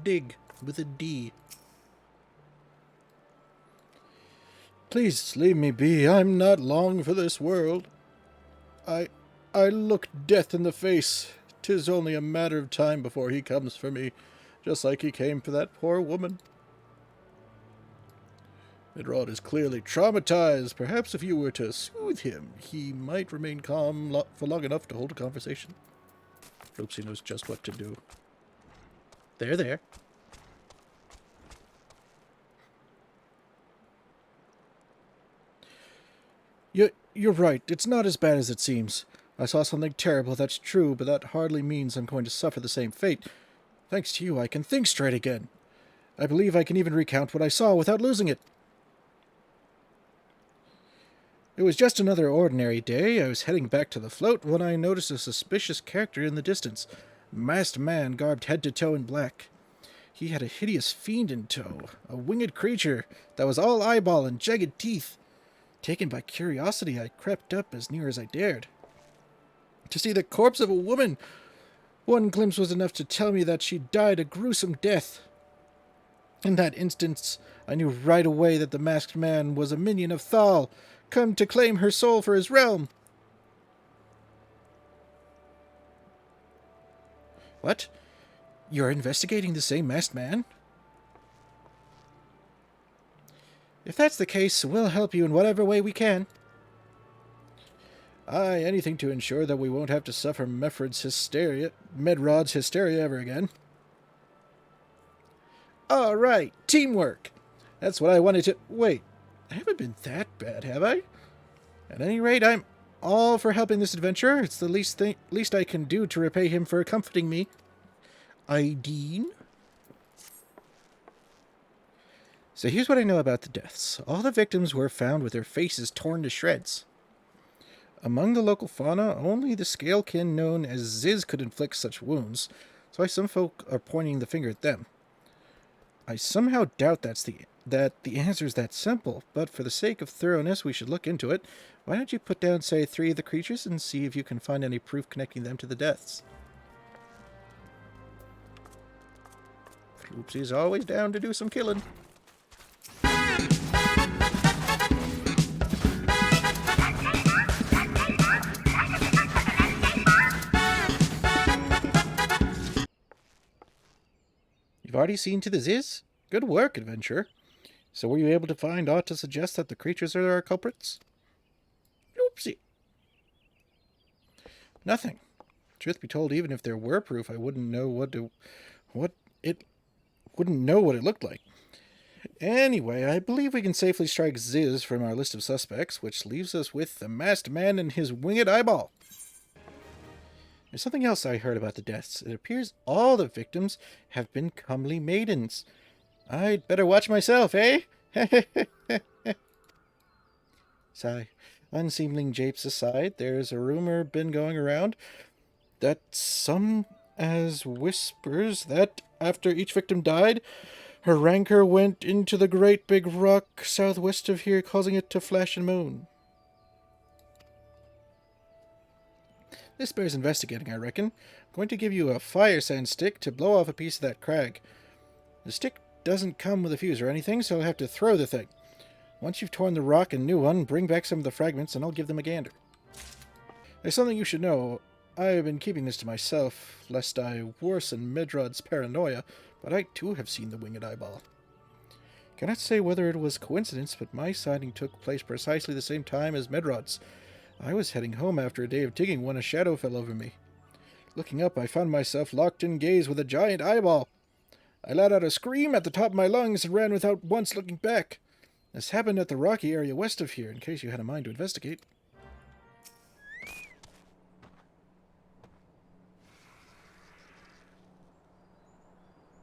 Dig, with a D. Please leave me be. I'm not long for this world. I look death in the face. 'Tis only a matter of time before he comes for me, just like he came for that poor woman. Midrod is clearly traumatized. Perhaps if you were to soothe him, he might remain calm for long enough to hold a conversation. Floopsy knows just what to do. There. You're right. It's not as bad as it seems. I saw something terrible, that's true, but that hardly means I'm going to suffer the same fate. Thanks to you, I can think straight again. I believe I can even recount what I saw without losing it. It was just another ordinary day. I was heading back to the float when I noticed a suspicious character in the distance. A masked man garbed head to toe in black. He had a hideous fiend in tow, a winged creature that was all eyeball and jagged teeth. Taken by curiosity, I crept up as near as I dared. To see the corpse of a woman, one glimpse was enough to tell me that she died a gruesome death. In that instance, I knew right away that the masked man was a minion of Thal, come to claim her soul for his realm. What? You're investigating the same masked man? If that's the case, we'll help you in whatever way we can. Aye, anything to ensure that we won't have to suffer Medrod's hysteria ever again. All right, teamwork. That's what I wanted to... Wait, I haven't been that bad, have I? At any rate, I'm all for helping this adventurer. It's the least I can do to repay him for comforting me. Ideen? So here's what I know about the deaths. All the victims were found with their faces torn to shreds. Among the local fauna, only the scalekin known as Ziz could inflict such wounds, so why some folk are pointing the finger at them. I somehow doubt that the answer is that simple, but for the sake of thoroughness, we should look into it. Why don't you put down, say, 3 of the creatures and see if you can find any proof connecting them to the deaths? Floopsy's always down to do some killing. You've already seen to the Ziz? Good work, adventurer. So were you able to find aught to suggest that the creatures are our culprits? Floopsy. Nothing. Truth be told, even if there were proof, I wouldn't know what it looked like. Anyway, I believe we can safely strike Ziz from our list of suspects, which leaves us with the masked man and his winged eyeball. There's something else I heard about the deaths. It appears all the victims have been comely maidens. I'd better watch myself, eh? Sigh. Unseemling japes aside, there's a rumor been going around that some as whispers that after each victim died, her rancor went into the great big rock southwest of here, causing it to flash and moan. This bears investigating, I reckon. I'm going to give you a fire sand stick to blow off a piece of that crag. The stick doesn't come with a fuse or anything, so I'll have to throw the thing. Once you've torn the rock and new one, bring back some of the fragments and I'll give them a gander. There's something you should know. I've been keeping this to myself, lest I worsen Medrod's paranoia, but I too have seen the winged eyeball. Cannot say whether it was coincidence, but my sighting took place precisely the same time as Medrod's. I was heading home after a day of digging when a shadow fell over me. Looking up, I found myself locked in gaze with a giant eyeball. I let out a scream at the top of my lungs and ran without once looking back. This happened at the rocky area west of here, in case you had a mind to investigate.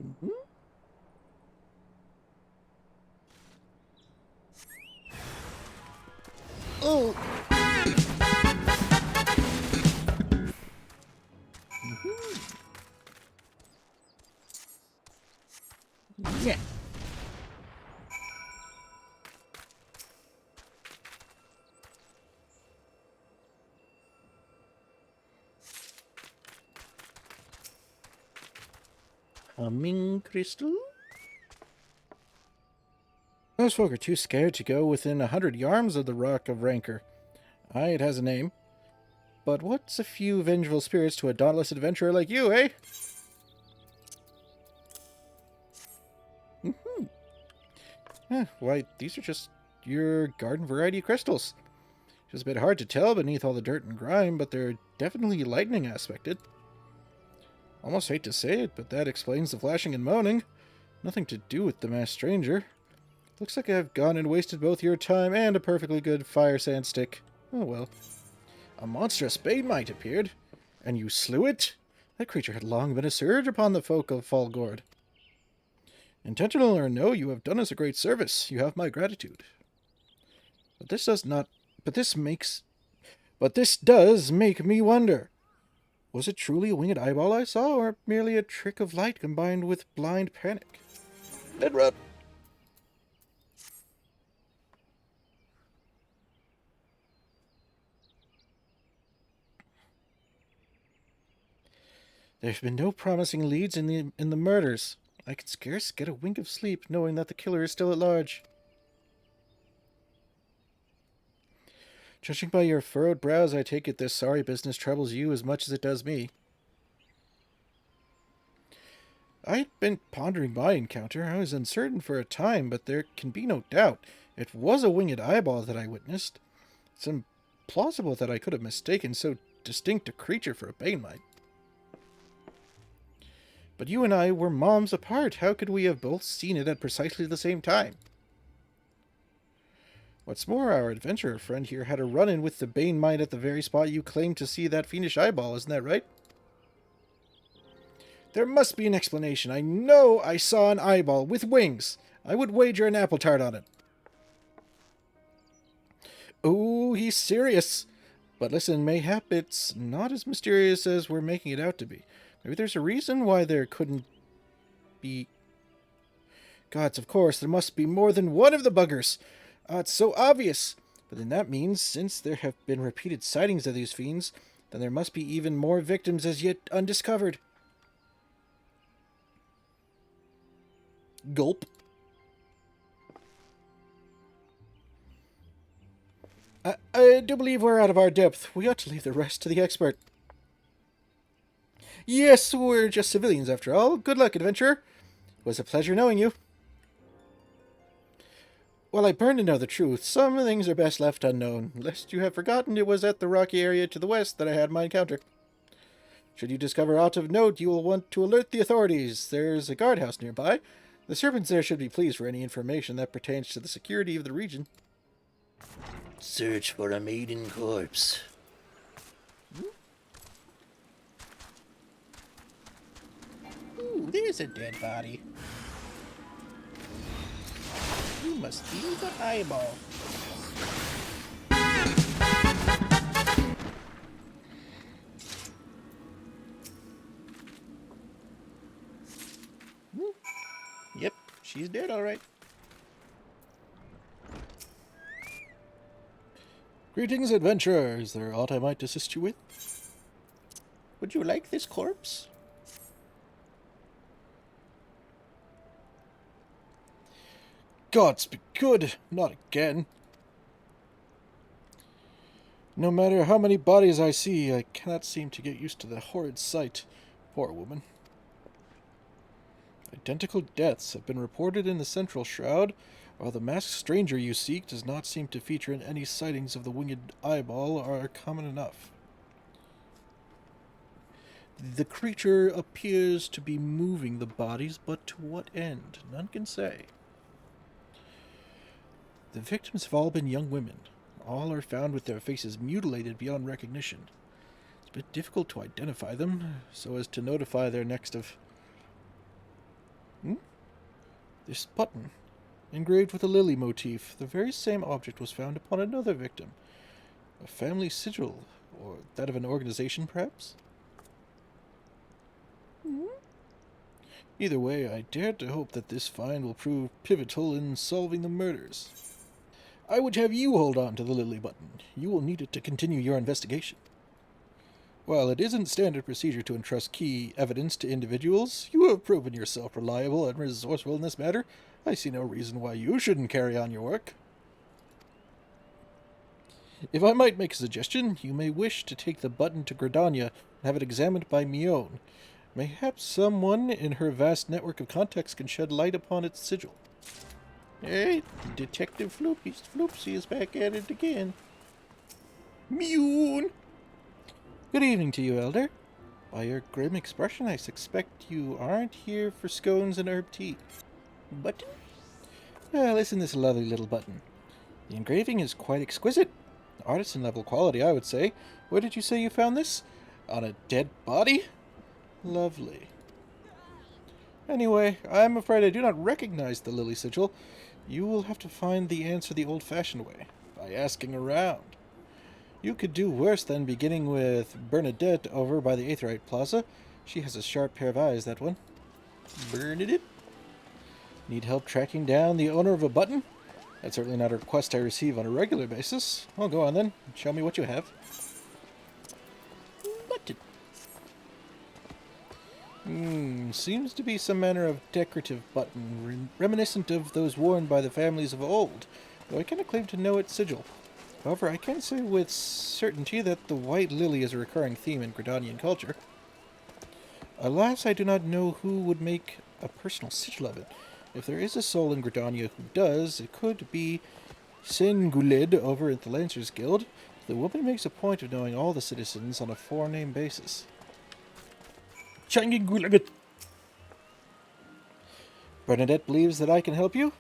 Mm-hmm. Oh! Yeah. Humming crystal? Most folk are too scared to go within 100 yards of the Rock of Rancor. Aye, it has a name. But what's a few vengeful spirits to a dauntless adventurer like you, eh? Why, these are just your garden variety crystals. It's a bit hard to tell beneath all the dirt and grime, but they're definitely lightning aspected. Almost hate to say it, but that explains the flashing and moaning. Nothing to do with the masked stranger. Looks like I've gone and wasted both your time and a perfectly good fire sand stick. Oh well. A monstrous bane mite appeared, and you slew it? That creature had long been a scourge upon the folk of Fallgord. Intentional or no, you have done us a great service. You have my gratitude. But this does make me wonder. Was it truly a winged eyeball I saw, or merely a trick of light combined with blind panic? Dead. There's been no promising leads in the murders. I can scarce get a wink of sleep knowing that the killer is still at large. Judging by your furrowed brows, I take it this sorry business troubles you as much as it does me. I'd been pondering my encounter. I was uncertain for a time, but there can be no doubt. It was a winged eyeball that I witnessed. It's implausible that I could have mistaken so distinct a creature for a bane mite. But you and I were moms apart. How could we have both seen it at precisely the same time? What's more, our adventurer friend here had a run-in with the bane mite at the very spot you claimed to see that fiendish eyeball, isn't that right? There must be an explanation. I know I saw an eyeball with wings. I would wager an apple tart on it. Oh, he's serious. But listen, mayhap it's not as mysterious as we're making it out to be. Maybe there's a reason why there couldn't be... Gods, of course, there must be more than one of the buggers. It's so obvious. But then that means, since there have been repeated sightings of these fiends, then there must be even more victims as yet undiscovered. Gulp. I do believe we're out of our depth. We ought to leave the rest to the expert. Yes, we're just civilians after all. Good luck, adventurer. It was a pleasure knowing you. Well, I burn to know the truth. Some things are best left unknown, lest you have forgotten it was at the rocky area to the west that I had my encounter. Should you discover aught of note, you will want to alert the authorities. There's a guardhouse nearby. The servants there should be pleased for any information that pertains to the security of the region. Search for a maiden corpse. Ooh, there's a dead body. You must be the eyeball. Yep, she's dead, all right. Greetings, adventurer. Is there aught I might assist you with? Would you like this corpse? Gods be good, not again. No matter how many bodies I see, I cannot seem to get used to the horrid sight. Poor woman. Identical deaths have been reported in the central shroud, while the masked stranger you seek does not seem to feature in any sightings of the winged eyeball are common enough. The creature appears to be moving the bodies, but to what end? None can say. The victims have all been young women. All are found with their faces mutilated beyond recognition. It's a bit difficult to identify them, so as to notify their next of... This button, engraved with a lily motif, the very same object was found upon another victim. A family sigil, or that of an organization, perhaps? Either way, I dare to hope that this find will prove pivotal in solving the murders. I would have you hold on to the lily button. You will need it to continue your investigation. While it isn't standard procedure to entrust key evidence to individuals, you have proven yourself reliable and resourceful in this matter. I see no reason why you shouldn't carry on your work. If I might make a suggestion, you may wish to take the button to Gridania and have it examined by Mione. Mayhaps someone in her vast network of contacts can shed light upon its sigil. Hey, Detective Floopsy is back at it again. Mione! Good evening to you, Elder. By your grim expression, I suspect you aren't here for scones and herb tea. Button? Well, isn't this a lovely little button? The engraving is quite exquisite. Artisan-level quality, I would say. Where did you say you found this? On a dead body? Lovely. Anyway, I'm afraid I do not recognize the lily sigil. You will have to find the answer the old-fashioned way, by asking around. You could do worse than beginning with Bernadette over by the Aetherite Plaza. She has a sharp pair of eyes, that one. Bernadette? Need help tracking down the owner of a button? That's certainly not a request I receive on a regular basis. Well, go on then. Show me what you have. Button. Seems to be some manner of decorative button, reminiscent of those worn by the families of old, though I cannot claim to know its sigil. However, I can say with certainty that the white lily is a recurring theme in Gridanian culture. Alas, I do not know who would make a personal sigil of it. If there is a soul in Gridania who does, it could be Sengulid over at the Lancers Guild. The woman makes a point of knowing all the citizens on a four-name basis. Changingulagat. Bernadette believes that I can help you?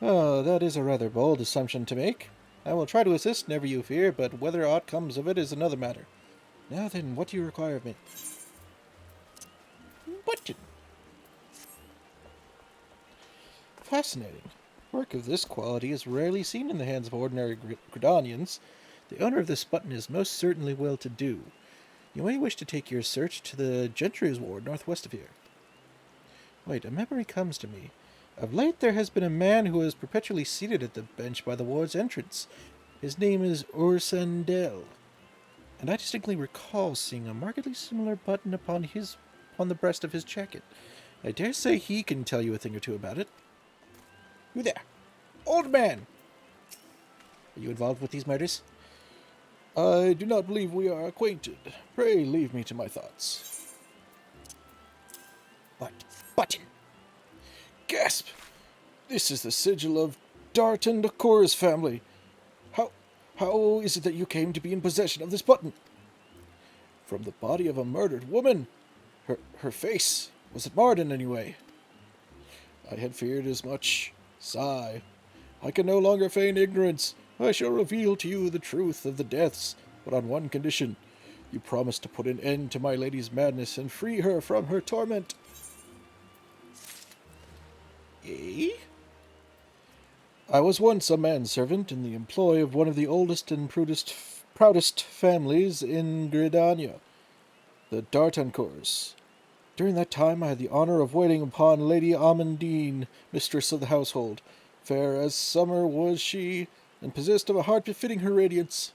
Oh, that is a rather bold assumption to make. I will try to assist, never you fear, but whether aught comes of it is another matter. Now then, what do you require of me? Button. Fascinating. Work of this quality is rarely seen in the hands of ordinary Gridanians. The owner of this button is most certainly well-to-do. You may wish to take your search to the Gentry's Ward northwest of here. Wait, a memory comes to me. Of late there has been a man who is perpetually seated at the bench by the ward's entrance. His name is Ursendel, and I distinctly recall seeing a markedly similar button upon the breast of his jacket. I dare say he can tell you a thing or two about it. You there, old man! Are you involved with these murders? I do not believe we are acquainted. Pray leave me to my thoughts. What? Button! Gasp! This is the sigil of Darton Decor's family. How is it that you came to be in possession of this button? From the body of a murdered woman. Her face. Was it marred in any way? I had feared as much. Sigh. I can no longer feign ignorance. I shall reveal to you the truth of the deaths, but on one condition. You promise to put an end to my lady's madness and free her from her torment. Eh? I was once a manservant in the employ of one of the oldest and proudest families in Gridania, the Dartancours. During that time I had the honor of waiting upon Lady Amandine, mistress of the household. Fair as summer was she, and possessed of a heart befitting her radiance.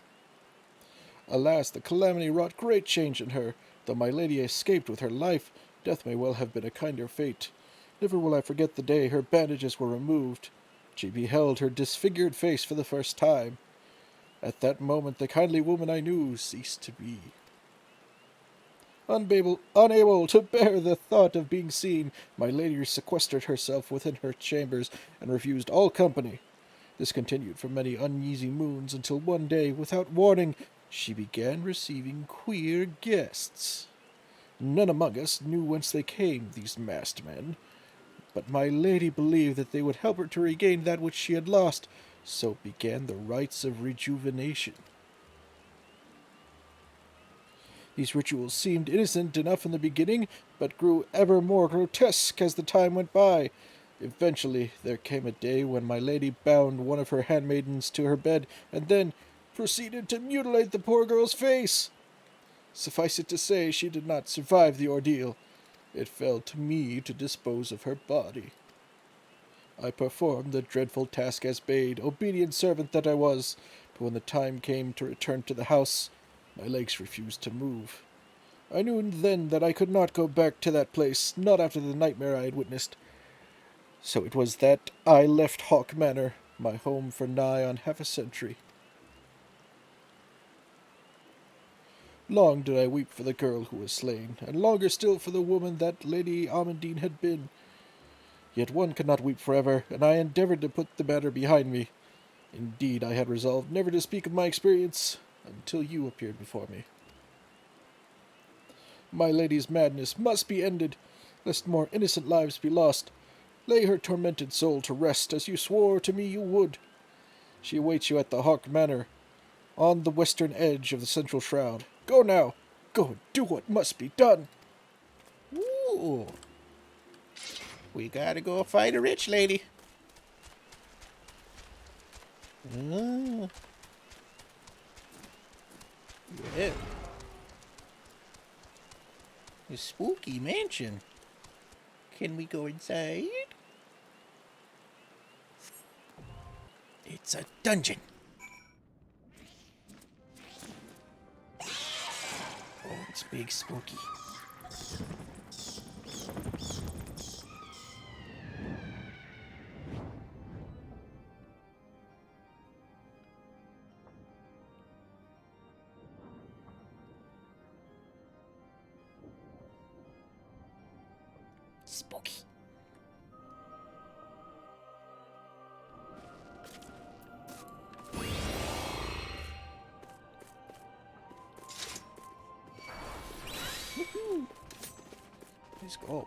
Alas, the calamity wrought great change in her. Though my lady escaped with her life, death may well have been a kinder fate. Never will I forget the day her bandages were removed. She beheld her disfigured face for the first time. At that moment the kindly woman I knew ceased to be. Unable to bear the thought of being seen, my lady sequestered herself within her chambers and refused all company. This continued for many uneasy moons until one day, without warning, she began receiving queer guests. None among us knew whence they came, these masked men, but my lady believed that they would help her to regain that which she had lost, so began the rites of rejuvenation. These rituals seemed innocent enough in the beginning, but grew ever more grotesque as the time went by. Eventually, there came a day when my lady bound one of her handmaidens to her bed, and then proceeded to mutilate the poor girl's face. Suffice it to say, she did not survive the ordeal. It fell to me to dispose of her body. I performed the dreadful task as bade, obedient servant that I was, but when the time came to return to the house, my legs refused to move. I knew then that I could not go back to that place, not after the nightmare I had witnessed. So it was that I left Hawk Manor, my home for nigh on half a century. Long did I weep for the girl who was slain, and longer still for the woman that Lady Amandine had been. Yet one cannot weep forever, and I endeavoured to put the matter behind me. Indeed, I had resolved never to speak of my experience until you appeared before me. My lady's madness must be ended, lest more innocent lives be lost. Lay her tormented soul to rest, as you swore to me you would. She awaits you at the Hawk Manor, on the western edge of the central shroud. Go now. Go and do what must be done. Ooh. We gotta go fight a rich lady. Ah. Yeah. A spooky mansion. Can we go inside? It's a dungeon. Oh, it's big spooky. Spooky. Woohoo! Let's go.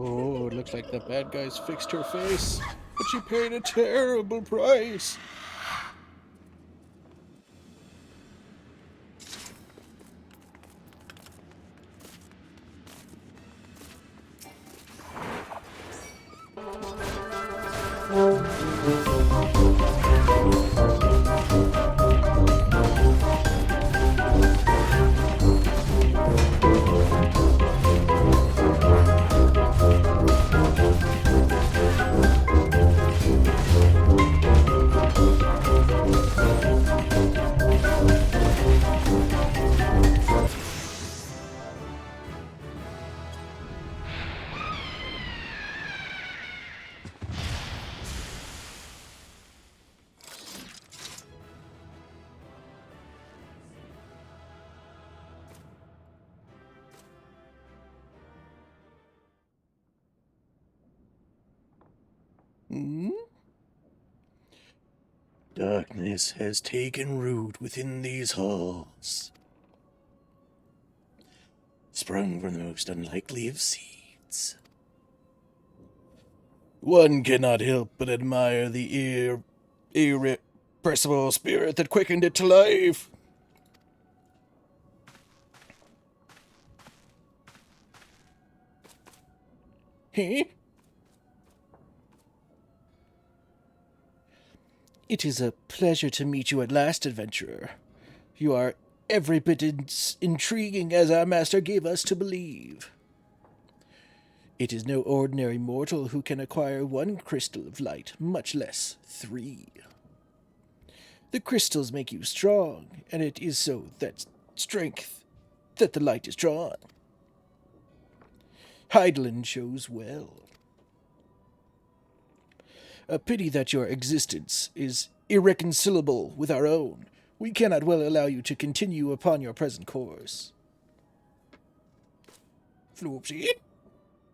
Oh, it looks like the bad guys fixed her face, but she paid a terrible price. Hmm? Darkness has taken root within these halls, sprung from the most unlikely of seeds. One cannot help but admire the irrepressible spirit that quickened it to life. Huh? It is a pleasure to meet you at last, adventurer. You are every bit as intriguing as our master gave us to believe. It is no ordinary mortal who can acquire one crystal of light, much less 3. The crystals make you strong, and it is so that strength that the light is drawn. Heidelin shows well. A pity that your existence is irreconcilable with our own. We cannot well allow you to continue upon your present course. Floopsy?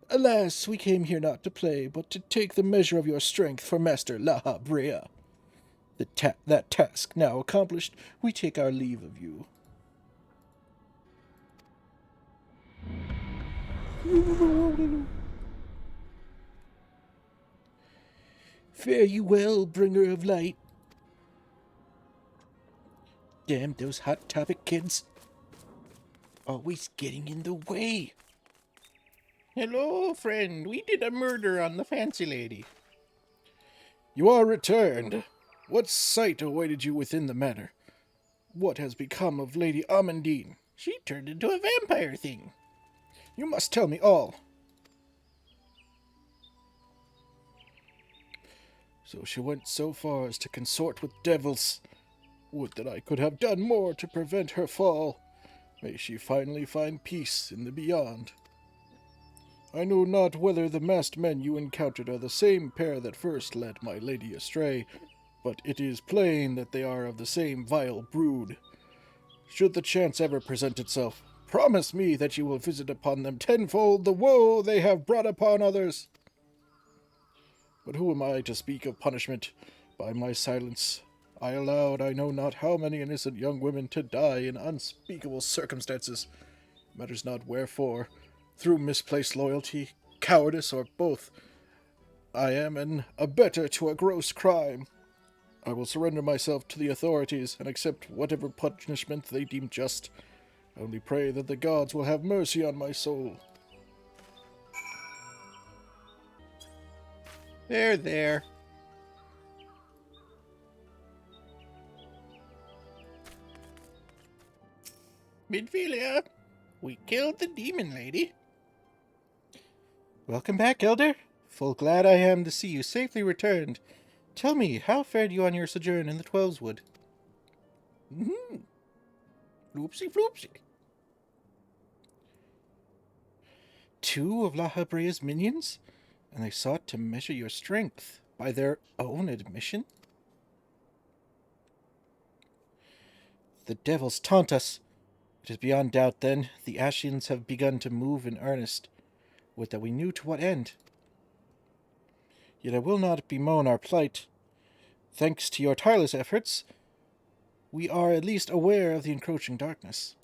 Alas, we came here not to play, but to take the measure of your strength for Master La Brea. That task now accomplished, we take our leave of you. Fare you well, bringer of light. Damn those Hot Topic kids. Always getting in the way. Hello, friend. We did a murder on the fancy lady. You are returned. What sight awaited you within the manor? What has become of Lady Amandine? She turned into a vampire thing. You must tell me all. So she went so far as to consort with devils. Would that I could have done more to prevent her fall. May she finally find peace in the beyond. I know not whether the masked men you encountered are the same pair that first led my lady astray, but it is plain that they are of the same vile brood. Should the chance ever present itself, promise me that you will visit upon them tenfold the woe they have brought upon others. But who am I to speak of punishment? By my silence, I allowed I know not how many innocent young women to die in unspeakable circumstances. Matters not wherefore, through misplaced loyalty, cowardice, or both. I am an abettor to a gross crime. I will surrender myself to the authorities and accept whatever punishment they deem just. I only pray that the gods will have mercy on my soul. There. Midphilia, we killed the demon lady. Welcome back, Elder. Full glad I am to see you safely returned. Tell me, how fared you on your sojourn in the Twelveswood? Floopsy. 2 of La Habrea's minions? And they sought to measure your strength by their own admission? The devils taunt us. It is beyond doubt, then, the Ashians have begun to move in earnest. Would that we knew to what end. Yet I will not bemoan our plight. Thanks to your tireless efforts, we are at least aware of the encroaching darkness.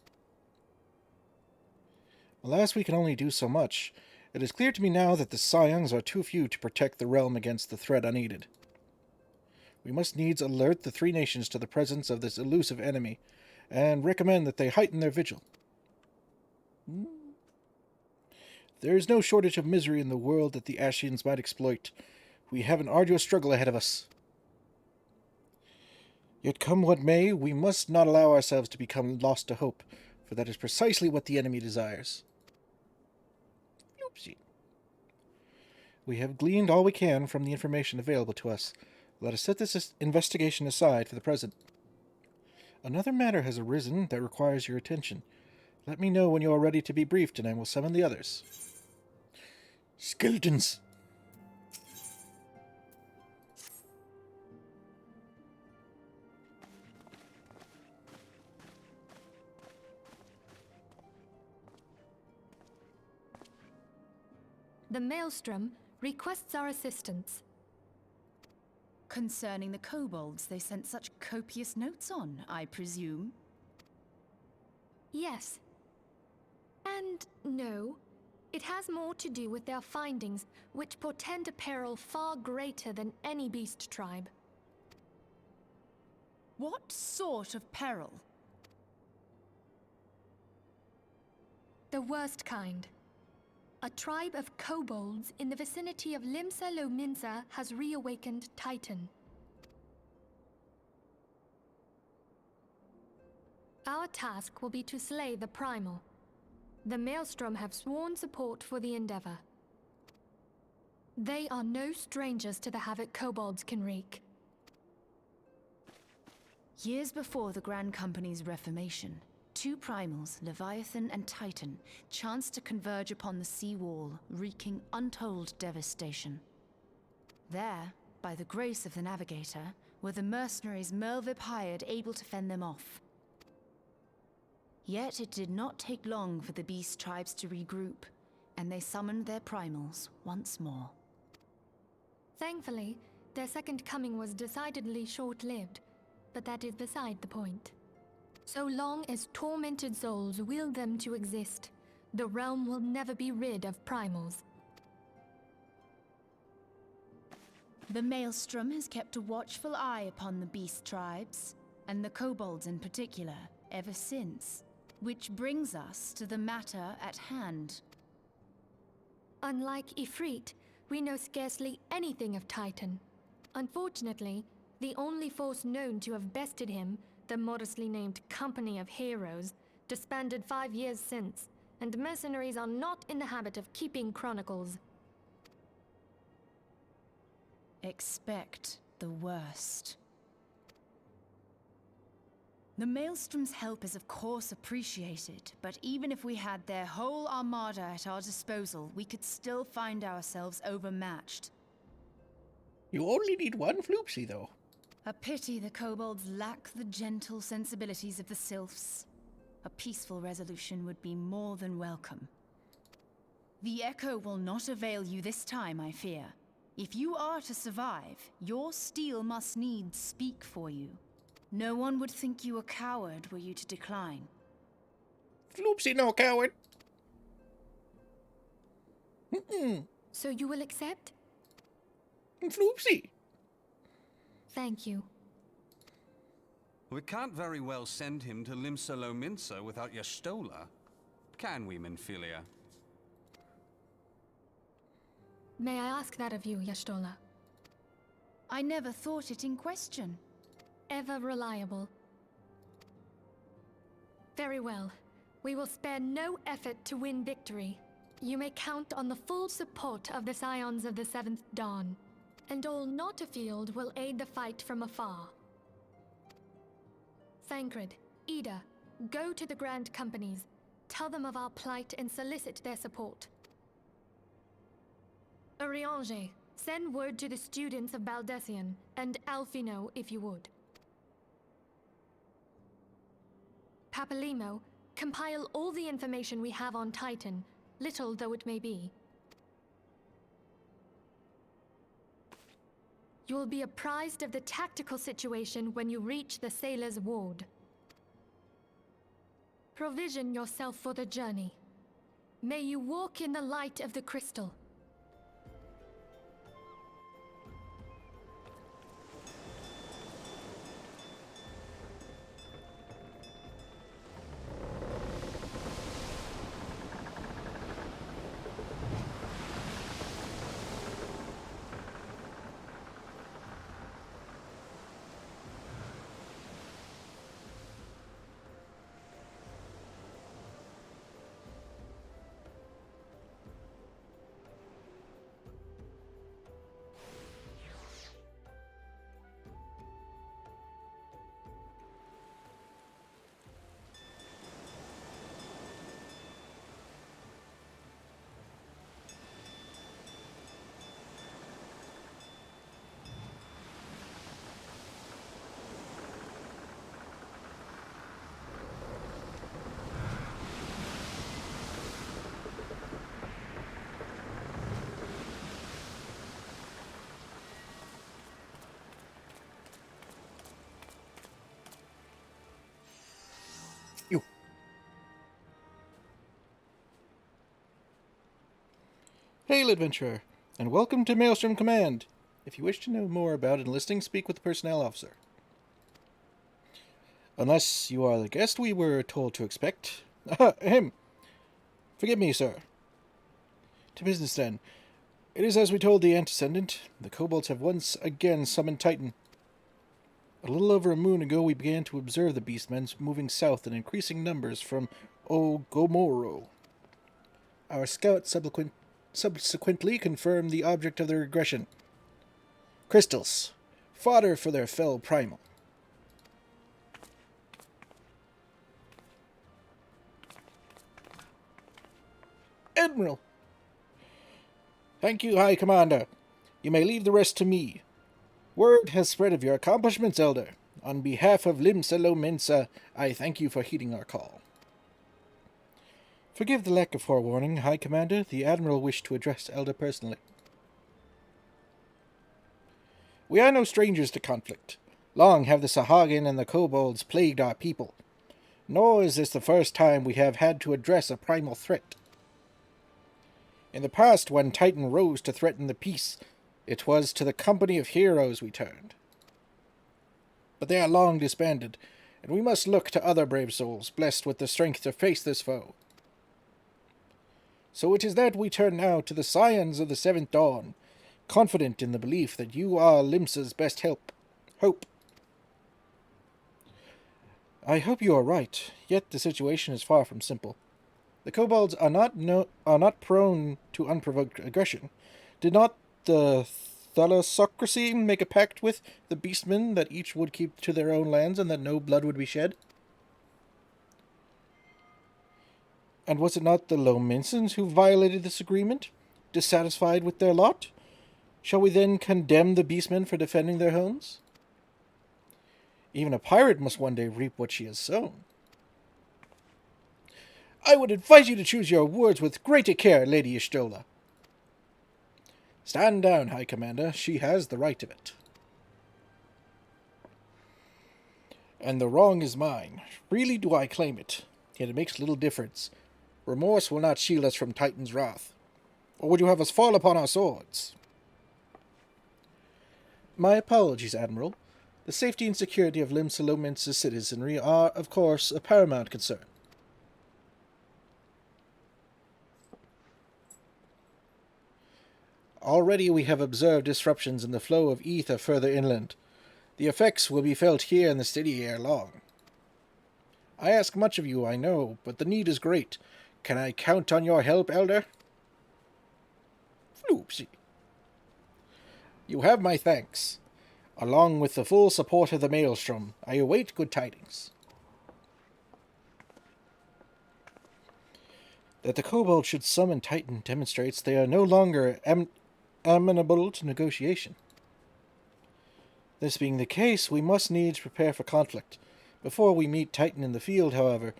Alas, we can only do so much, It is clear to me now that the Scions are too few to protect the realm against the threat unaided. We must needs alert the three nations to the presence of this elusive enemy, and recommend that they heighten their vigil. There is no shortage of misery in the world that the Ashians might exploit. We have an arduous struggle ahead of us. Yet come what may, we must not allow ourselves to become lost to hope, for that is precisely what the enemy desires. Floopsy. We have gleaned all we can from the information available to us. Let us set this investigation aside for the present. Another matter has arisen that requires your attention. Let me know when you are ready to be briefed, and I will summon the others. Skeletons! The Maelstrom requests our assistance. Concerning the kobolds they sent such copious notes on, I presume? Yes. And no. It has more to do with their findings, which portend a peril far greater than any beast tribe. What sort of peril? The worst kind. A tribe of kobolds in the vicinity of Limsa Lominsa has reawakened Titan. Our task will be to slay the Primal. The Maelstrom have sworn support for the endeavor. They are no strangers to the havoc kobolds can wreak. Years before the Grand Company's reformation, two primals, Leviathan and Titan, chanced to converge upon the sea wall, wreaking untold devastation. There, by the grace of the Navigator, were the mercenaries Merlvip hired able to fend them off. Yet it did not take long for the beast tribes to regroup, and they summoned their primals once more. Thankfully, their second coming was decidedly short-lived, but that is beside the point. So long as tormented souls will them to exist, the realm will never be rid of primals. The Maelstrom has kept a watchful eye upon the beast tribes, and the kobolds in particular, ever since. Which brings us to the matter at hand. Unlike Ifrit, we know scarcely anything of Titan. Unfortunately, the only force known to have bested him, the modestly named Company of Heroes, disbanded 5 years since, and mercenaries are not in the habit of keeping chronicles. Expect the worst. The Maelstrom's help is of course appreciated, but even if we had their whole armada at our disposal, we could still find ourselves overmatched. You only need one Floopsy, though. A pity the kobolds lack the gentle sensibilities of the sylphs. A peaceful resolution would be more than welcome. The echo will not avail you this time, I fear. If you are to survive, your steel must needs speak for you. No one would think you a coward were you to decline. Floopsy no coward. So you will accept? Floopsy. Thank you. We can't very well send him to Limsa Lominsa without Y'shtola, can we, Minfilia? May I ask that of you, Y'shtola? I never thought it in question. Ever reliable. Very well. We will spare no effort to win victory. You may count on the full support of the Scions of the Seventh Dawn, and all not afield will aid the fight from afar. Thancred, Ida, go to the Grand Companies, tell them of our plight and solicit their support. Urianger, send word to the students of Baldessian, and Alfino if you would. Papalimo, compile all the information we have on Titan, little though it may be. You will be apprised of the tactical situation when you reach the Sailor's Ward. Provision yourself for the journey. May you walk in the light of the crystal. You. Hail, adventurer, and welcome to Maelstrom Command. If you wish to know more about enlisting, speak with the personnel officer. Unless you are the guest we were told to expect. Him. Forgive me, sir. To business, then. It is as we told the antecedent. The kobolds have once again summoned Titan. A little over a moon ago, we began to observe the beastmen moving south in increasing numbers from Ogomoro. Our scout subsequently confirmed the object of their aggression. Crystals. Fodder for their fell primal. Admiral! Thank you, High Commander. You may leave the rest to me. Word has spread of your accomplishments, Elder. On behalf of Limsa Mensa, I thank you for heeding our call. Forgive the lack of forewarning, High Commander. The Admiral wished to address Elder personally. We are no strangers to conflict. Long have the Sahagin and the kobolds plagued our people. Nor is this the first time we have had to address a primal threat. In the past, when Titan rose to threaten the peace, it was to the company of heroes we turned. But they are long disbanded, and we must look to other brave souls, blessed with the strength to face this foe. So it is that we turn now to the Scions of the Seventh Dawn, confident in the belief that you are Limsa's best hope. I hope you are right, yet the situation is far from simple. The kobolds are not prone to unprovoked aggression. Did not the Thalassocracy make a pact with the beastmen that each would keep to their own lands and that no blood would be shed? And was it not the Lominsons who violated this agreement, dissatisfied with their lot? Shall we then condemn the beastmen for defending their homes? Even a pirate must one day reap what she has sown. I would advise you to choose your words with greater care, Lady Y'shtola. Stand down, High Commander. She has the right of it. And the wrong is mine. Really do I claim it. Yet it makes little difference. Remorse will not shield us from Titan's wrath. Or would you have us fall upon our swords? My apologies, Admiral. The safety and security of Limsa citizenry are, of course, a paramount concern. Already we have observed disruptions in the flow of ether further inland. The effects will be felt here in the city ere long. I ask much of you, I know, but the need is great. Can I count on your help, Elder? Floopsy. You have my thanks. Along with the full support of the Maelstrom, I await good tidings. That the kobold should summon Titan demonstrates they are no longer amenable to negotiation. This being the case, we must needs prepare for conflict. Before we meet Titan in the field, however,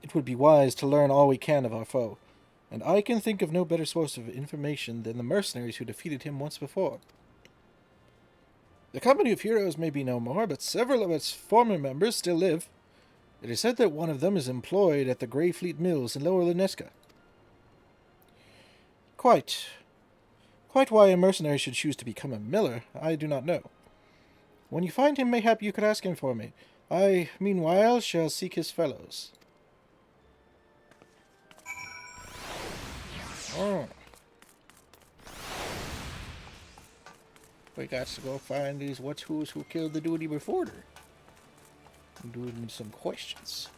it would be wise to learn all we can of our foe, and I can think of no better source of information than the mercenaries who defeated him once before. The company of heroes may be no more, but several of its former members still live. It is said that one of them is employed at the Greyfleet Mills in Lower Lunesca. Quite why a mercenary should choose to become a miller, I do not know. When you find him, mayhap you could ask him for me. I, meanwhile, shall seek his fellows. Oh. We got to go find these what's who's who killed the dude before her. And do them some questions.